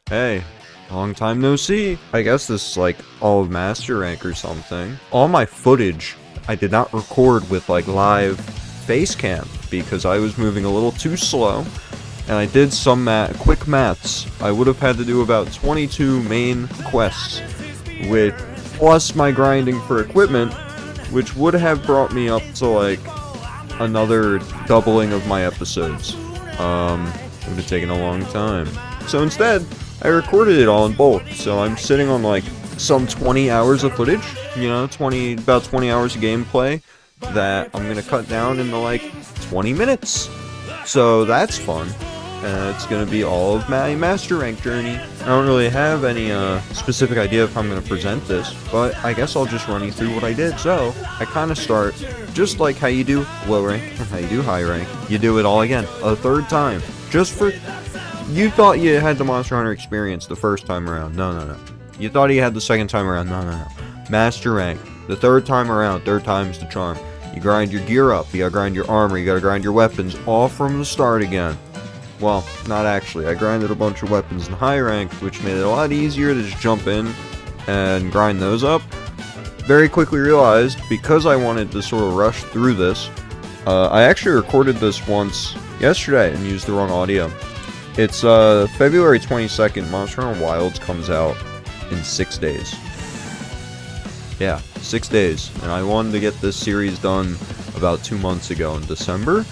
Hey, long time no see. I guess this is like all of Master Rank or something. All my footage I did not record with like live face cam because I was moving a little too slow. And I did some quick maths. I would have had to do about 22 main quests, with plus my grinding for equipment, which would have brought me up to like another doubling of my episodes. It would have taken a long time. So instead, I recorded it all in bulk. So I'm sitting on like some 20 hours of footage, about 20 hours of gameplay that I'm gonna cut down into like 20 minutes. So that's fun. It's going to be all of my Master Rank journey. I don't really have any specific idea of how I'm going to present this, but I guess I'll just run you through what I did. So, I kind of start just like how you do low rank and how you do high rank. You do it all again, a third time. Just for... You thought you had the Monster Hunter experience the first time around. No. You thought you had the second time around. No. Master Rank, the third time around, third time's the charm. You grind your gear up, you gotta grind your armor, you gotta grind your weapons, all from the start again. Well, not actually. I grinded a bunch of weapons in high rank, which made it a lot easier to just jump in and grind those up. Very quickly realized, because I wanted to sort of rush through this, I actually recorded this once yesterday and used the wrong audio. It's February 22nd, Monster Hunter Wilds comes out in 6 days. Yeah, 6 days. And I wanted to get this series done about 2 months ago in December.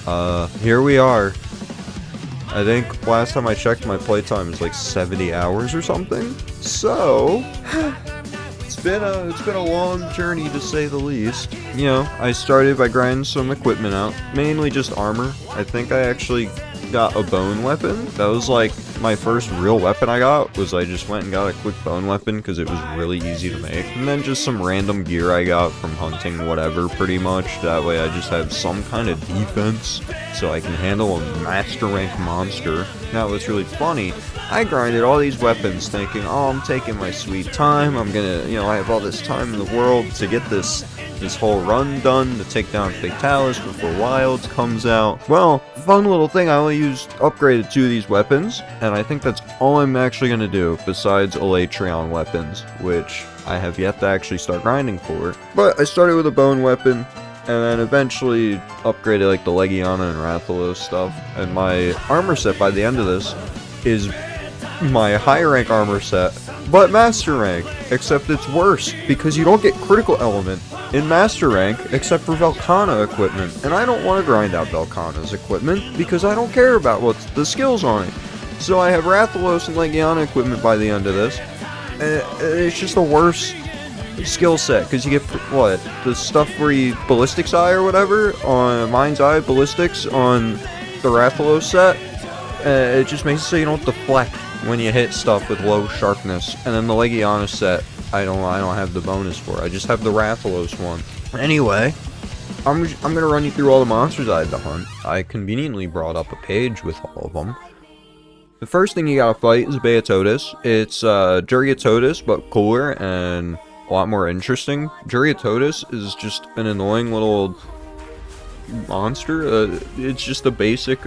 Here we are. I think last time I checked, my playtime is like 70 hours or something. So, it's been a long journey to say the least. I started by grinding some equipment out, mainly just armor. I think I actually got a bone weapon. That was like my first real weapon I got, was I just went and got a quick bone weapon because it was really easy to make. And then just some random gear I got from hunting whatever, pretty much. That way I just have some kind of defense so I can handle a master rank monster. Now what's really funny, I grinded all these weapons thinking, oh, I'm taking my sweet time, I'm gonna, I have all this time in the world to get this whole run done, to take down Fatalis before Wilds comes out. Well, fun little thing, I only upgraded 2 of these weapons, and I think that's all I'm actually gonna do, besides Elytrion weapons, which I have yet to actually start grinding for. But I started with a bone weapon, and then eventually upgraded like the Legiana and Rathalos stuff, and my armor set by the end of this is my high rank armor set, but master rank, except it's worse, because you don't get critical element in master rank except for Velkhana equipment, and I don't want to grind out Velkhana's equipment because I don't care about what's the skills on it. So I have Rathalos and Legiana equipment by the end of this, and it's just a worse skill set, because you get, what, the stuff where you ballistics eye or whatever, on Mind's Eye ballistics on the Rathalos set, it just makes it so you don't deflect when you hit stuff with low sharpness. And then the Legiana set, I don't have the bonus for. I just have the Rathalos one. Anyway, I'm gonna run you through all the monsters I had to hunt. I conveniently brought up a page with all of them. The first thing you gotta fight is Beatotus. It's Juriatotus, but cooler and a lot more interesting. Juriatotus is just an annoying little monster. It's just a basic,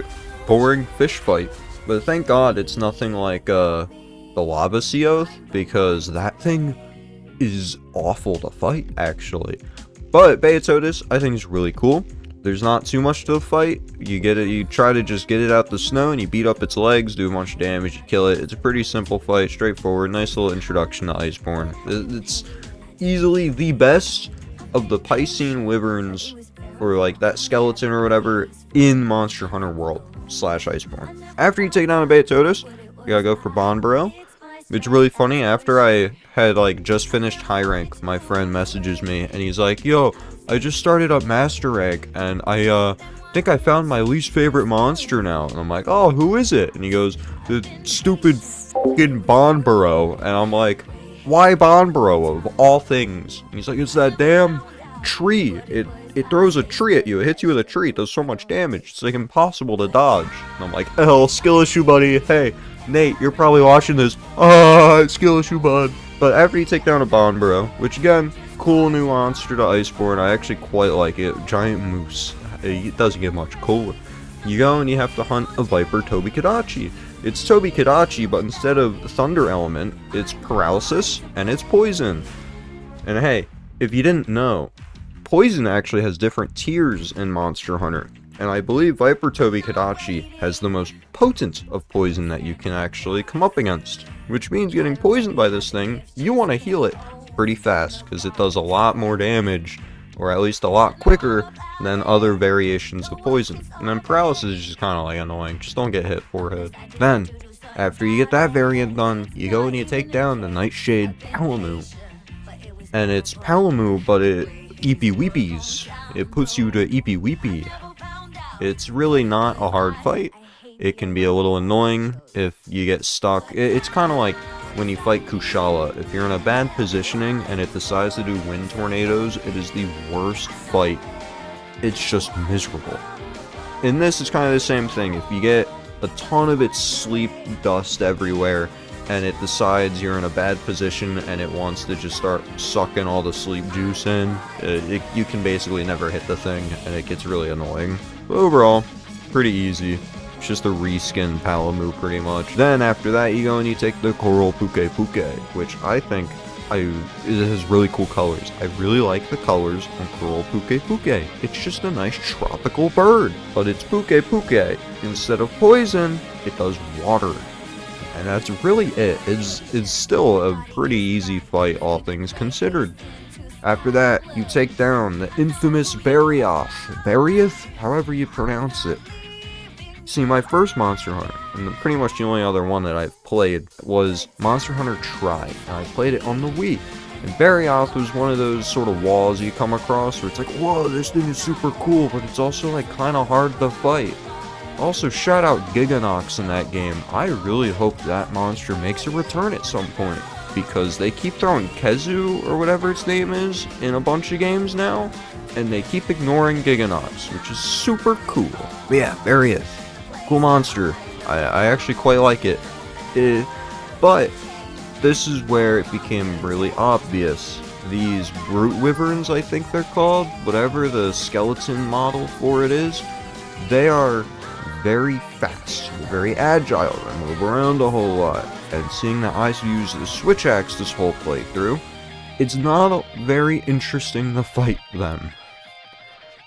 boring fish fight. But thank God it's nothing like the Lava Seoth, because that thing is awful to fight, actually. But Beatotus, I think, is really cool. There's not too much to the fight. You try to just get it out the snow, and you beat up its legs, do a bunch of damage, you kill it. It's a pretty simple fight, straightforward, nice little introduction to Iceborne. It's easily the best of the Piscine Wyverns, or like that skeleton or whatever, in Monster Hunter World / Iceborne. After you take down a Beatotus, you gotta go for Bonbaro. It's really funny, after I had like just finished high rank, my friend messages me and he's like, yo, I just started up master rank and I think I found my least favorite monster now. And I'm like, oh, who is it? And he goes, the stupid fucking Bonbaro. And I'm like, why Bonbaro of all things? And he's like, it's that damn tree. It throws a tree at you. It hits you with a tree. It does so much damage. It's like impossible to dodge. And I'm like, oh, skill issue, buddy. Hey, Nate, you're probably watching this. Skill issue, bud. But after you take down a Bonbaro, which again, cool new monster to Iceborne. I actually quite like it. Giant moose. It doesn't get much cooler. You go and you have to hunt a Viper Tobi-Kadachi. It's Tobi Kadachi, but instead of Thunder Element, it's Paralysis, and it's Poison. And hey, if you didn't know, Poison actually has different tiers in Monster Hunter. And I believe Viper Tobi Kadachi has the most potent of poison that you can actually come up against. Which means getting poisoned by this thing, you want to heal it pretty fast, because it does a lot more damage, or at least a lot quicker, than other variations of poison. And then paralysis is just kind of like annoying, just don't get hit forehead. Then, after you get that variant done, you go and you take down the Nightshade Palamu. And it's Palamu, but it eepy weepies. It puts you to eepy weepy. It's really not a hard fight. It can be a little annoying if you get stuck. It's kind of like when you fight Kushala. If you're in a bad positioning and it decides to do wind tornadoes, it is the worst fight. It's just miserable. In this, it's kind of the same thing. If you get a ton of its sleep dust everywhere, and it decides you're in a bad position and it wants to just start sucking all the sleep juice in, you can basically never hit the thing, and it gets really annoying. But overall, pretty easy. It's just a reskin Palamu pretty much. Then after that, you go and you take the Coral Puke Puke, which I think it has really cool colors. I really like the colors on Coral Puke Puke. It's just a nice tropical bird. But it's Puke Puke. Instead of poison, it does water. And that's really it. It's still a pretty easy fight, all things considered. After that, you take down the infamous Barioth. Barioth? However you pronounce it. See, my first Monster Hunter, and pretty much the only other one that I've played, was Monster Hunter Tri, and I played it on the Wii. And Barioth was one of those sort of walls you come across where it's like, whoa, this thing is super cool, but it's also like kind of hard to fight. Also, shout out Giganox in that game. I really hope that monster makes a return at some point, because they keep throwing Kezu, or whatever its name is, in a bunch of games now, and they keep ignoring Giganox, which is super cool. But yeah, Barioth. Cool monster. I actually quite like it. But this is where it became really obvious. These Brute Wyverns, I think they're called, whatever the skeleton model for it is, they are very fast, very agile, and move around a whole lot. And seeing that I use the Switch Axe this whole playthrough, it's not very interesting to fight them.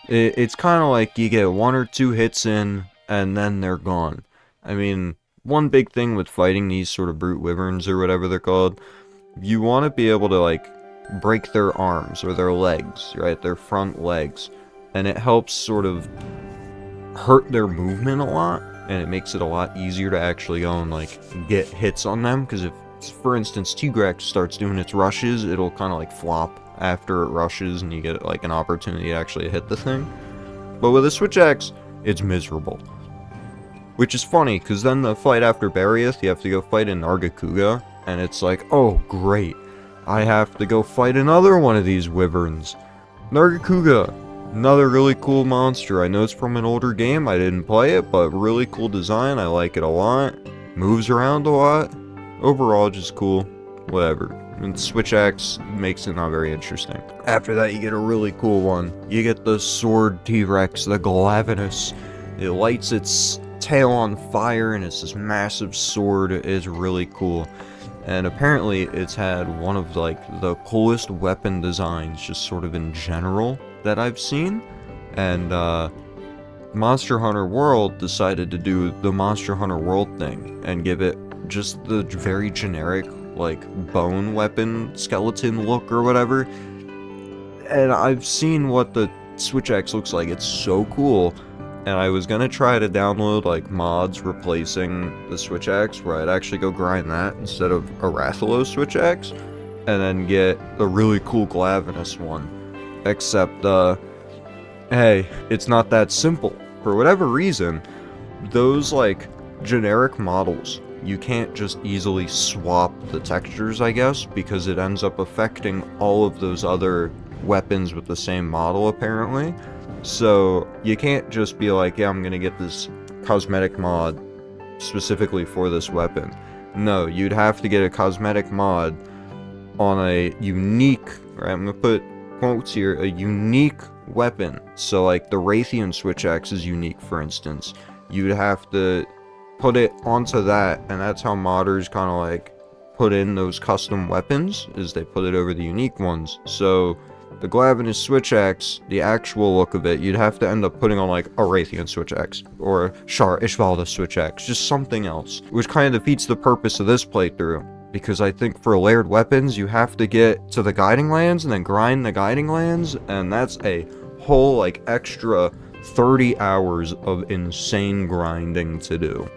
It's kind of like you get one or two hits in, and then they're gone. I mean, one big thing with fighting these sort of Brute Wyverns, or whatever they're called, you want to be able to, like, break their arms, or their legs, right? Their front legs. And it helps sort of hurt their movement a lot, and it makes it a lot easier to actually go and, like, get hits on them, because if, for instance, Tigrex starts doing its rushes, it'll kind of, like, flop after it rushes, and you get, like, an opportunity to actually hit the thing. But with a Switch Axe, it's miserable. Which is funny, because then the fight after Barioth, you have to go fight in Nargacuga, and it's like, oh great, I have to go fight another one of these wyverns. Nargacuga, another really cool monster. I know it's from an older game, I didn't play it, but really cool design, I like it a lot. Moves around a lot. Overall, just cool. Whatever. And Switch Axe makes it not very interesting. After that, you get a really cool one. You get the Sword T-Rex, the Glavenus. It lights its tail on fire, and it's this massive sword. It is really cool. And apparently, it's had one of, like, the coolest weapon designs, just sort of in general, that I've seen. And, Monster Hunter World decided to do the Monster Hunter World thing, and give it just the very generic, like, bone weapon skeleton look or whatever. And I've seen what the Switch Axe looks like. It's so cool. And I was gonna try to download, like, mods replacing the Switch Axe, where I'd actually go grind that instead of a Rathalos Switch Axe, and then get a really cool Glavenus one. Except, hey, it's not that simple. For whatever reason, those, like, generic models, you can't just easily swap the textures, I guess, because it ends up affecting all of those other weapons with the same model, apparently. So, you can't just be like, yeah, I'm gonna get this cosmetic mod specifically for this weapon. No, you'd have to get a cosmetic mod on a unique, right, I'm gonna put quotes here, a unique weapon. So, like, the Raytheon Switch Axe is unique, for instance. You'd have to put it onto that, and that's how modders kind of like put in those custom weapons, is they put it over the unique ones. So the Glavinus switch axe, the actual look of it, you'd have to end up putting on like a Raytheon switch axe or a Shar Ishvalda switch axe, just something else, which kind of defeats the purpose of this playthrough. Because I think for layered weapons, you have to get to the guiding lands and then grind the guiding lands, and that's a whole like extra 30 hours of insane grinding to do,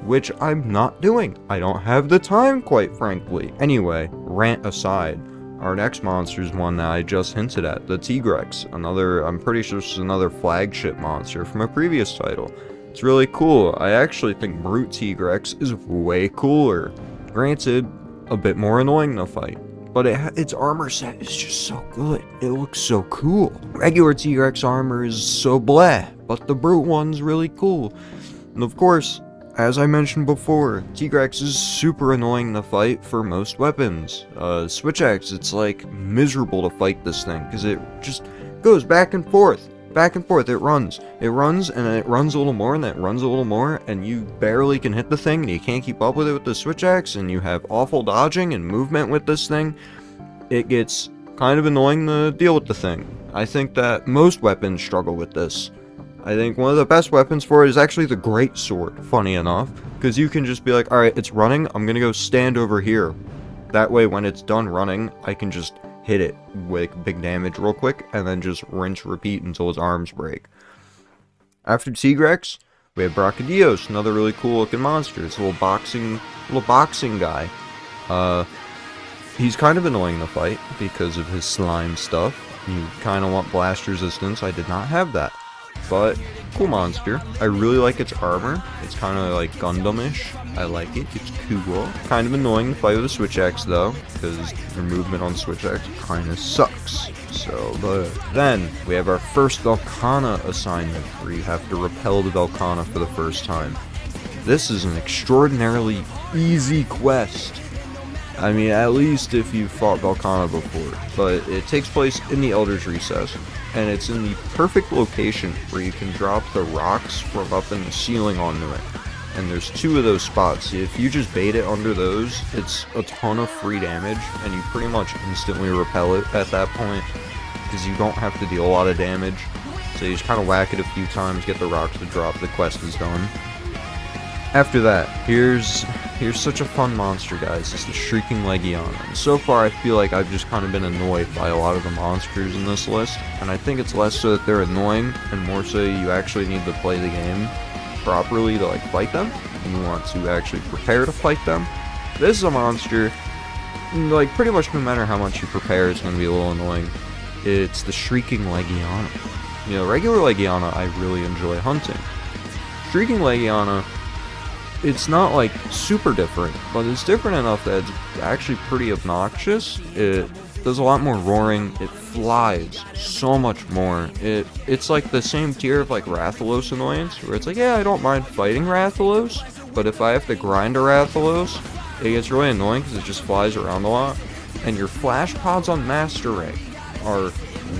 which I'm not doing. I don't have the time, quite frankly. Anyway, rant aside, our next monster is one that I just hinted at, the Tigrex. I'm pretty sure this is another flagship monster from a previous title. It's really cool. I actually think Brute Tigrex is way cooler. Granted, a bit more annoying to fight, but its armor set is just so good. It looks so cool. Regular T-Rex armor is so blah, but the Brute one's really cool. And of course, as I mentioned before, T-Rex is super annoying to fight for most weapons. Switch Axe, it's like miserable to fight this thing, because it just goes back and forth. Back and forth, it runs, and then it runs a little more, and then it runs a little more, and you barely can hit the thing, and you can't keep up with it with the switch axe, and you have awful dodging and movement with this thing. It gets kind of annoying to deal with the thing. I think that most weapons struggle with this. I think one of the best weapons for it is actually the Great Sword, funny enough, because you can just be like, alright, it's running, I'm gonna go stand over here. That way, when it's done running, I can just hit it with big damage real quick, and then just rinse repeat until his arms break. After Tigrex, we have Brachydios, another really cool looking monster. It's a little boxing guy. He's kind of annoying to fight because of his slime stuff. You kind of want blast resistance. I did not have that, but cool monster. I really like its armor. It's kind of like Gundam-ish. I like it. It's cool. Kind of annoying to fight with a switch axe though, because your movement on switch axe kind of sucks. So, but then we have our first Velkhana assignment, where you have to repel the Velkhana for the first time. This is an extraordinarily easy quest. I mean, at least if you've fought Velkhana before, but it takes place in the Elder's Recess, and it's in the perfect location where you can drop the rocks from up in the ceiling onto it. And there's two of those spots. If you just bait it under those, it's a ton of free damage, and you pretty much instantly repel it at that point, because you don't have to deal a lot of damage. So you just kind of whack it a few times, get the rocks to drop, the quest is done. After that, here's such a fun monster, guys. It's the Shrieking Legiana. And so far, I feel like I've just kind of been annoyed by a lot of the monsters in this list, and I think it's less so that they're annoying, and more so you actually need to play the game properly to like fight them, and you want to actually prepare to fight them. This is a monster, like pretty much no matter how much you prepare, it's going to be a little annoying. It's the Shrieking Legiana. You know, regular Legiana I really enjoy hunting. Shrieking Legiana, it's not like super different, but it's different enough that it's actually pretty obnoxious. It does a lot more roaring, it flies so much more. It's like the same tier of like Rathalos annoyance, where it's like, yeah, I don't mind fighting Rathalos, but if I have to grind a Rathalos, it gets really annoying because it just flies around a lot. And your flash pods on Master Rank are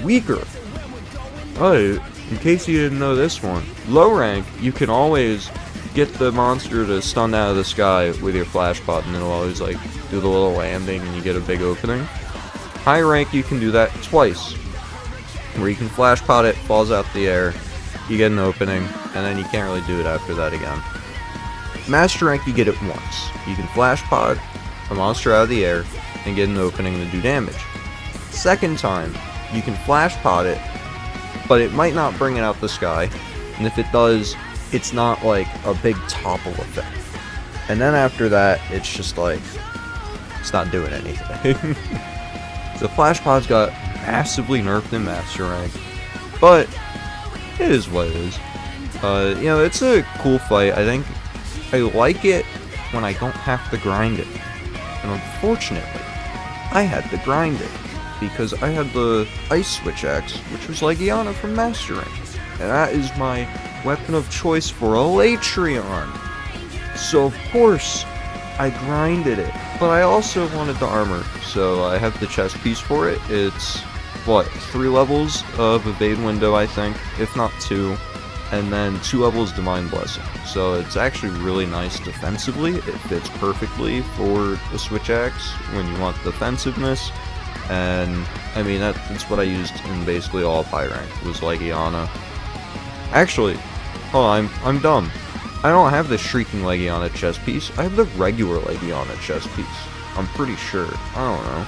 weaker. Oh, in case you didn't know this one, low rank, you can always get the monster to stun out of the sky with your flash pod, and it'll always like do the little landing and you get a big opening. High rank, you can do that twice, where you can flash pod it, falls out the air, you get an opening, and then you can't really do it after that again. Master rank, you get it once. You can flash pod a monster out of the air and get an opening to do damage. Second time, you can flash pod it, but it might not bring it out the sky, and if it does, it's not like a big topple effect. And then after that, it's just like, it's not doing anything. The flash pods got massively nerfed in Master Rank, but it is what it is. You know, it's a cool fight. I think I like it when I don't have to grind it. And unfortunately, I had to grind it, because I had the Ice Switch Axe, which was Legiana from Master Rank. And that is my weapon of choice for a Latreon. So of course, I grinded it. But I also wanted the armor, so I have the chest piece for it. It's, what, 3 levels of Evade Window, I think, if not 2. and then 2 levels Divine Blessing. So it's actually really nice defensively. It fits perfectly for the Switch Axe when you want defensiveness. And I mean, that's what I used in basically all of high rank, was Legiana. Actually, I'm dumb. I don't have the Shrieking Legiana chest piece. I have the regular Legiana chest piece. I'm pretty sure. I don't know.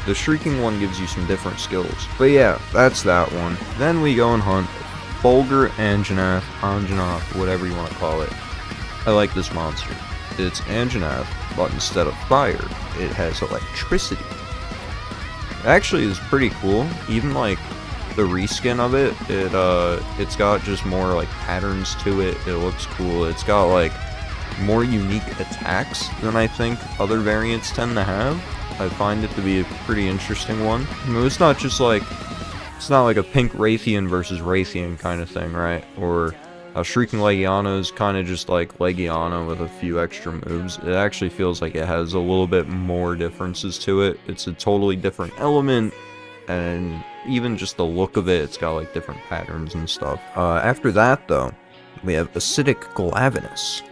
The Shrieking one gives you some different skills. But yeah, that's that one. Then we go and hunt Bulgur Anjanath, whatever you want to call it. I like this monster. It's Anjanath, but instead of fire, it has electricity. It actually is pretty cool. Even like the reskin of it, it's got just more like patterns to it. It looks cool. It's got like more unique attacks than I think other variants tend to have. I find it to be a pretty interesting one. I mean, it's not like a pink Raytheon versus Raytheon kind of thing, right? Or Shrieking Legiana is kind of just like Legiana with a few extra moves. It actually feels like it has a little bit more differences to it. It's a totally different element, and even just the look of it, it's got like different patterns and stuff. After that, though, we have Acidic Glavenus.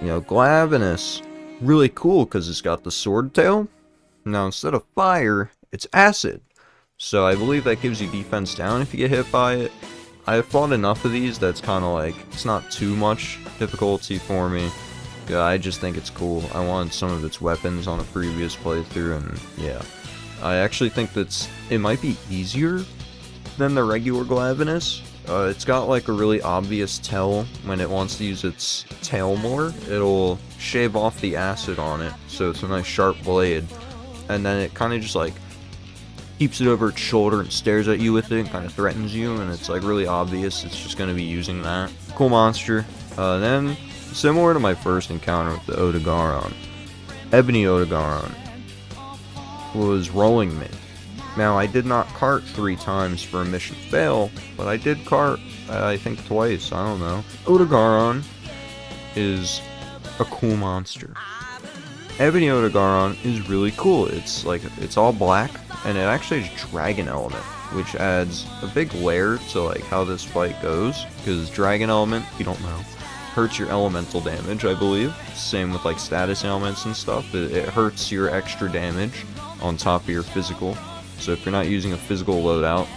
You know, Glavenus, really cool because it's got the sword tail. Now, instead of fire, it's acid. So I believe that gives you defense down if you get hit by it. I've fought enough of these that's kind of like, it's not too much difficulty for me. Yeah, I just think it's cool. I wanted some of its weapons on a previous playthrough, and yeah. I actually think it might be easier than the regular Glavenus. It's got like a really obvious tell when it wants to use its tail more. It'll shave off the acid on it, so it's a nice sharp blade. And then it kind of just like keeps it over its shoulder and stares at you with it and kind of threatens you, and it's like really obvious it's just going to be using that. Cool monster. Then, similar to my first encounter with the Odogaron, Ebony Odogaron was rolling me. Now, I did not cart 3 times for a mission fail, but I did cart, I think, twice. I don't know. Odogaron is a cool monster. Ebony Odogaron is really cool. It's all black, and it actually has Dragon Element, which adds a big layer to like how this fight goes, because Dragon Element, if you don't know, hurts your elemental damage, I believe. Same with like status elements and stuff. It hurts your extra damage on top of your physical. So if you're not using a physical loadout,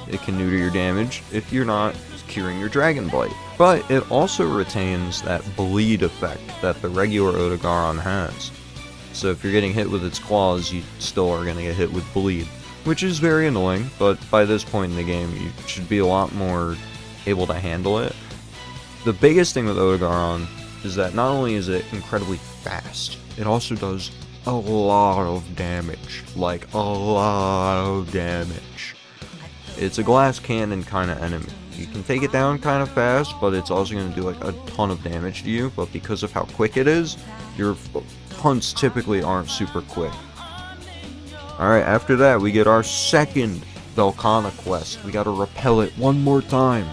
it can neuter your damage if you're not curing your Dragon Blight. But it also retains that bleed effect that the regular Odogaron has. So if you're getting hit with its claws, you still are going to get hit with bleed, which is very annoying, but by this point in the game, you should be a lot more able to handle it. The biggest thing with Odogaron is that not only is it incredibly fast, it also does a lot of damage. Like, a lot of damage. It's a glass cannon kind of enemy. You can take it down kind of fast, but it's also going to do like a ton of damage to you, but because of how quick it is, your hunts typically aren't super quick. Alright, after that, we get our second Velkhana quest. We gotta repel it one more time.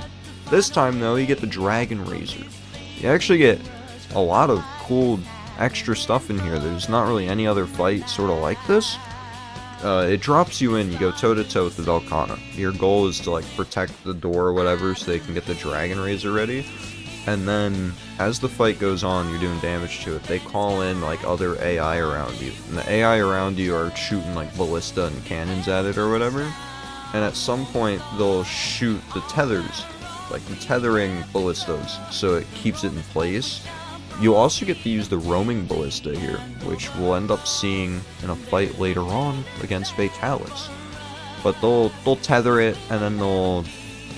This time, though, you get the Dragon Razor. You actually get a lot of cool extra stuff in here. There's not really any other fight sort of like this. It drops you in, you go toe-to-toe with the Velkhana. Your goal is to, like, protect the door or whatever so they can get the Dragon Razor ready. And then, as the fight goes on, you're doing damage to it. They call in, like, other AI around you. And the AI around you are shooting, like, ballista and cannons at it or whatever. And at some point, they'll shoot the tethers, like the tethering ballistas, so it keeps it in place. You also get to use the roaming ballista here, which we'll end up seeing in a fight later on against Fatalis. But they'll tether it, and then they'll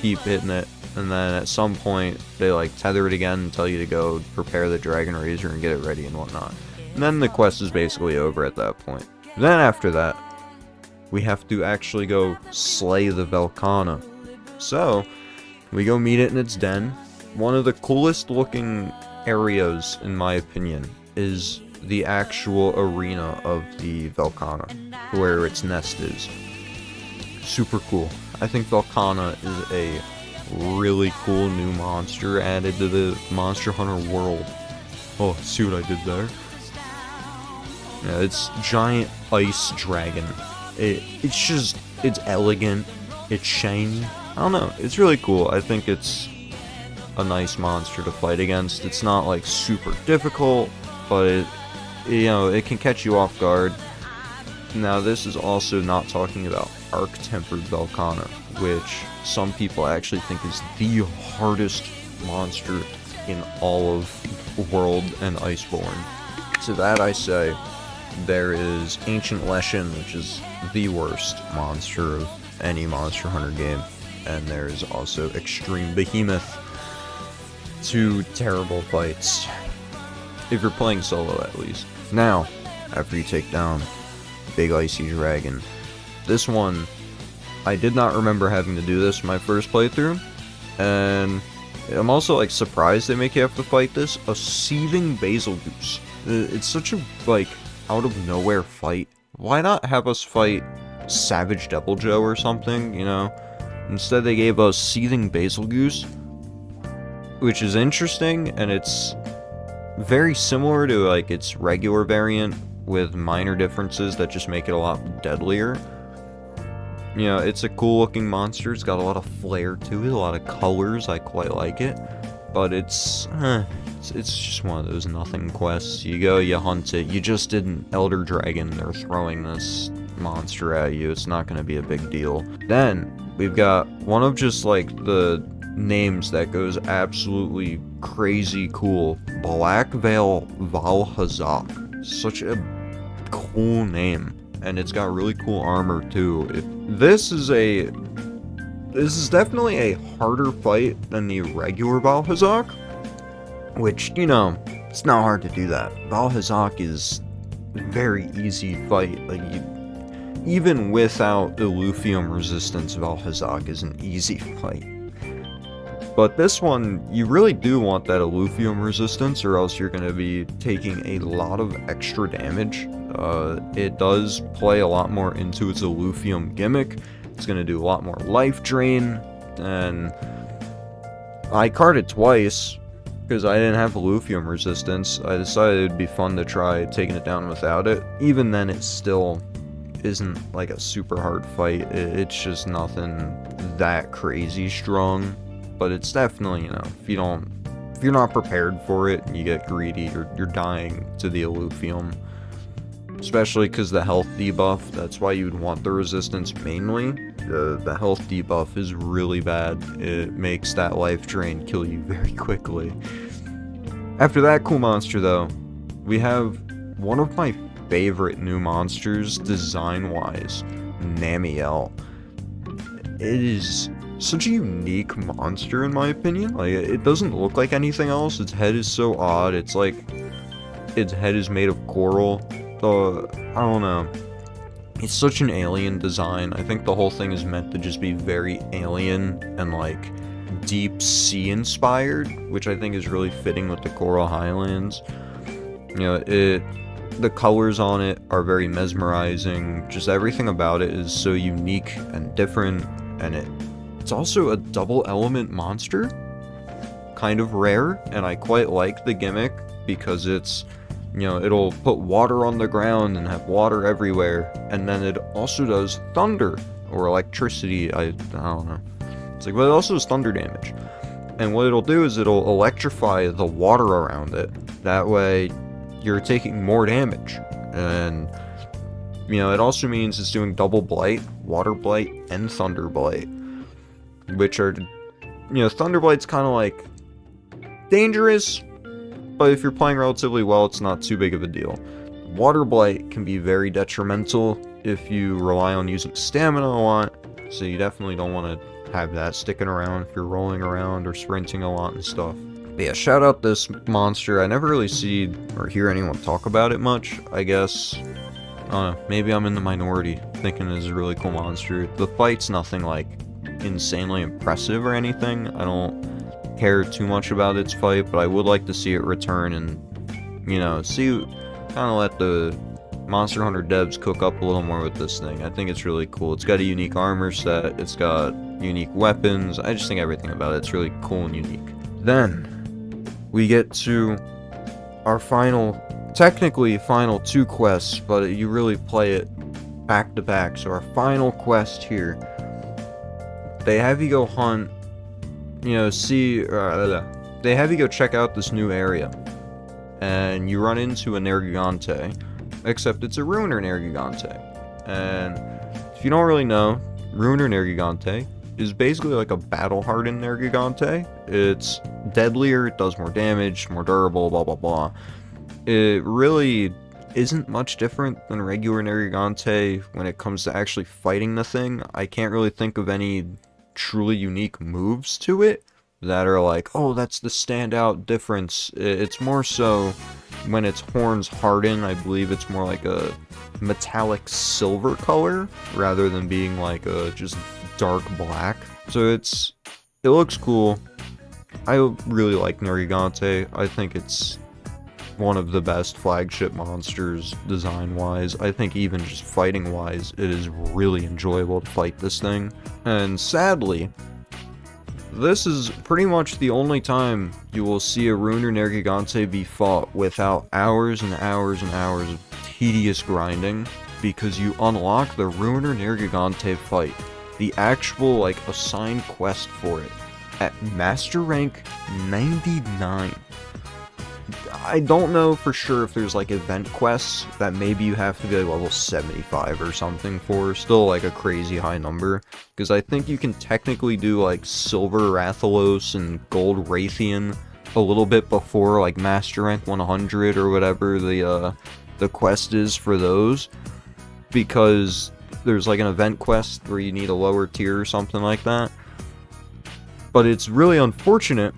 keep hitting it. And then at some point, they like tether it again and tell you to go prepare the Dragon Razor and get it ready and whatnot. And then the quest is basically over at that point. Then after that, we have to actually go slay the Velkhana. So, we go meet it in its den. One of the coolest looking areas, in my opinion, is the actual arena of the Velkhana, where its nest is. Super cool. I think Velkhana is a really cool new monster added to the Monster Hunter world. Oh, see what I did there? Yeah, it's giant ice dragon. It's elegant, it's shiny. I don't know, it's really cool. I think it's a nice monster to fight against. It's not like super difficult, but it can catch you off guard. Now, this is also not talking about Arc-Tempered Velkhana, which some people actually think is the hardest monster in all of World and Iceborne. To that I say, there is Ancient Leshen, which is the worst monster of any Monster Hunter game, and there is also Extreme Behemoth. Two terrible fights, if you're playing solo at least. Now, after you take down Big Icy Dragon, this one, I did not remember having to do this my first playthrough, and I'm also like surprised they make you have to fight this. A Seething Basil Goose. It's such a like out of nowhere fight. Why not have us fight Savage Devil Joe or something, you know? Instead they gave us Seething Basil Goose, which is interesting, and it's very similar to like its regular variant with minor differences that just make it a lot deadlier. You know, it's a cool looking monster. It's got a lot of flair to it, a lot of colors. I quite like it, but it's just one of those nothing quests. You go, you hunt it. You just did an Elder Dragon. They're throwing this monster at you. It's not going to be a big deal. Then we've got one of just like the names that goes absolutely crazy cool. Black Veil Valhazak. Such a cool name. And it's got really cool armor too. This is definitely a harder fight than the regular Valhazak, which, you know, it's not hard to do that. Valhazak is a very easy fight. Like, even without Illuvium resistance, Valhazak is an easy fight. But this one, you really do want that Illuvium resistance, or else you're going to be taking a lot of extra damage. It does play a lot more into its Illuvium gimmick. It's going to do a lot more life drain, and I carded twice because I didn't have Illuvium resistance. I decided it'd be fun to try taking it down without it. Even then, it still isn't like a super hard fight. It's just nothing that crazy strong, but it's definitely, you know, if you're not prepared for it and you get greedy, you're dying to the Illuvium. Especially because the health debuff, that's why you'd want the resistance mainly. The health debuff is really bad. It makes that life drain kill you very quickly. After that cool monster though, we have one of my favorite new monsters design-wise, Namiel. It is such a unique monster in my opinion. Like, it doesn't look like anything else. Its head is so odd. It's like its head is made of coral. I don't know. It's such an alien design. I think the whole thing is meant to just be very alien and like deep sea inspired, which I think is really fitting with the Coral Highlands. You know, the colors on it are very mesmerizing. Just everything about it is so unique and different, and it's also a double element monster. Kind of rare, and I quite like the gimmick because it's, you know, it'll put water on the ground and have water everywhere, and then it also does thunder or electricity. I don't know. It's like, but it also does thunder damage. And what it'll do is it'll electrify the water around it. That way, you're taking more damage. And, you know, it also means it's doing double blight, water blight, and thunder blight, which are, you know, thunder blight's kind of like dangerous, but if you're playing relatively well, it's not too big of a deal. Water blight can be very detrimental if you rely on using stamina a lot, so you definitely don't want to have that sticking around if you're rolling around or sprinting a lot and stuff. But yeah, shout out this monster. I never really see or hear anyone talk about it much, I guess. I don't know, maybe I'm in the minority thinking it is a really cool monster. The fight's nothing like insanely impressive or anything. I don't care too much about its fight, but I would like to see it return and, you know, kind of let the Monster Hunter devs cook up a little more with this thing. I think it's really cool. It's got a unique armor set, it's got unique weapons. I just think everything about it's really cool and unique. Then we get to our technically final two quests, but you really play it back to back. So our final quest here, they have you go hunt you know, they have you go check out this new area, and you run into a Nergigante, except it's a Ruiner Nergigante. And if you don't really know, Ruiner Nergigante is basically like a battle-hardened Nergigante. It's deadlier, it does more damage, more durable, blah blah blah. It really isn't much different than regular Nergigante when it comes to actually fighting the thing. I can't really think of any truly unique moves to it that are like, oh, that's the standout difference. It's more so when its horns harden, I believe it's more like a metallic silver color rather than being like a just dark black. So it looks cool. I really like Nergigante. I think it's one of the best flagship monsters design-wise. I think even just fighting-wise, it is really enjoyable to fight this thing. And sadly, this is pretty much the only time you will see a Ruiner Nergigante be fought without hours and hours and hours of tedious grinding, because you unlock the Ruiner Nergigante fight, the actual, like, assigned quest for it, at Master Rank 99. I don't know for sure if there's like event quests that maybe you have to be like level 75 or something for, still like a crazy high number, because I think you can technically do like Silver Rathalos and Gold Raytheon a little bit before like Master Rank 100 or whatever the quest is for those, because there's like an event quest where you need a lower tier or something like that. But it's really unfortunate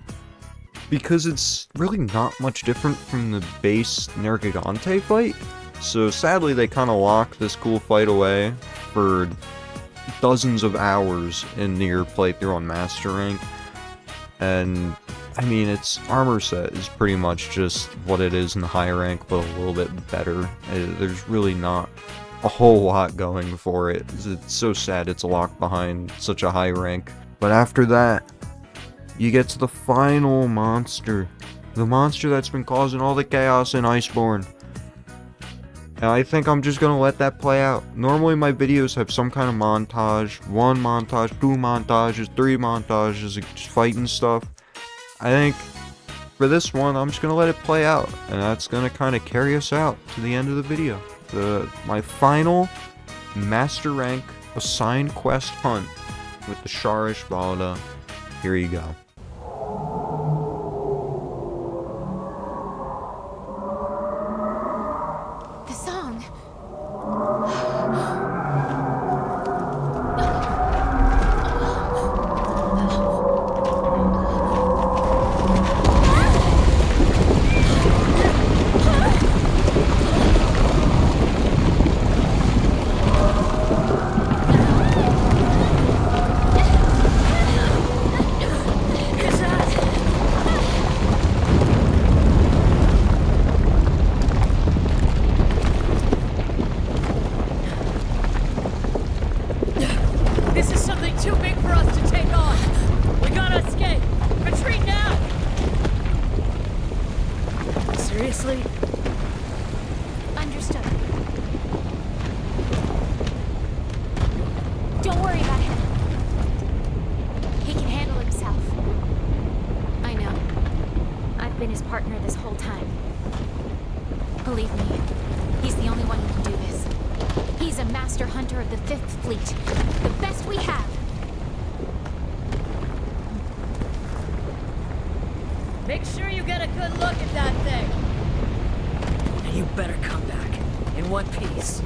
because it's really not much different from the base Nergigante fight. So sadly they kind of lock this cool fight away for dozens of hours in your playthrough on Master Rank. And I mean, its armor set is pretty much just what it is in the high rank, but a little bit better. There's really not a whole lot going for it. It's so sad it's locked behind such a high rank. But after that, you get to the final monster. The monster that's been causing all the chaos in Iceborne. And I think I'm just gonna let that play out. Normally my videos have some kind of montage. 1 montage, 2 montages, 3 montages, just fighting stuff. I think for this one, I'm just gonna let it play out. And that's gonna kind of carry us out to the end of the video. My final Master Rank assigned quest hunt with the Sharish Balda. Here you go. The song. This is something too big for us to take on. We gotta escape. Retreat now. Seriously? Understood. Don't worry about him. He can handle himself. I know. I've been his partner this whole time. Believe me, he's the only one who can do this. He's a master hunter of the 5th Fleet. The best we have. Make sure you get a good look at that thing. And you better come back in one piece.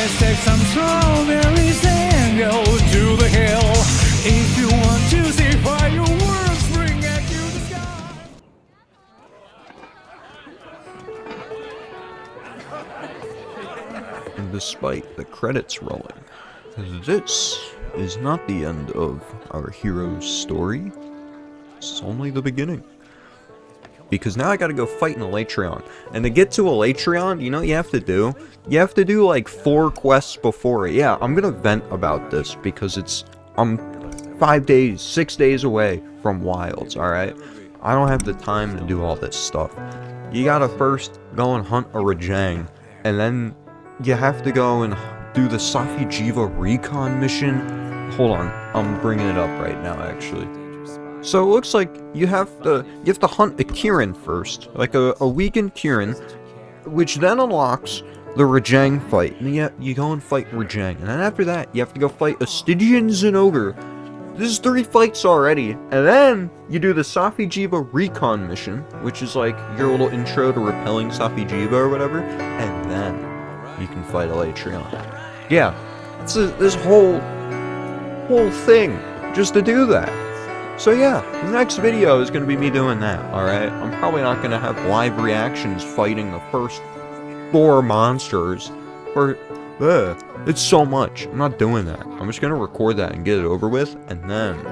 Let's take some strawberries and go to the hill. If you want to see fireworks, bring it to the sky. And despite the credits rolling, this is not the end of our hero's story. It's only the beginning. Because now I gotta go fight an Elytrion. And to get to Elytrion, you know what you have to do? You have to do like 4 quests before it. Yeah, I'm gonna vent about this because I'm 5 days, 6 days away from Wilds, alright? I don't have the time to do all this stuff. You gotta first go and hunt a Rajang, and then you have to go and do the Safi Jiva recon mission. Hold on, I'm bringing it up right now actually. So it looks like you have to hunt a Kirin first, like a weakened Kirin, which then unlocks the Rajang fight. And you go and fight Rajang, and then after that you have to go fight a Stygian Zinogre. This is 3 fights already, and then you do the Safi Jiva recon mission, which is like your little intro to repelling Safi Jiva or whatever, and then you can fight Elytrion. Yeah, it's this whole thing just to do that. So yeah, the next video is going to be me doing that, alright? I'm probably not going to have live reactions fighting the first 4 monsters. It's so much. I'm not doing that. I'm just going to record that and get it over with, and then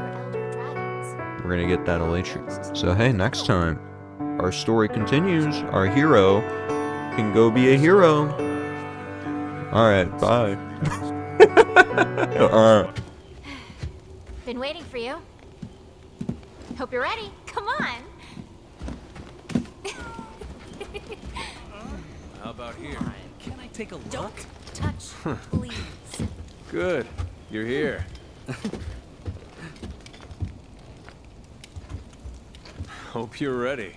we're going to get that Elytrion. So hey, next time, our story continues. Our hero can go be a hero. Alright, bye. Been waiting for you. Hope you're ready. Come on. How about here? Can I take a look? Don't touch, please. Good. You're here. Hope you're ready.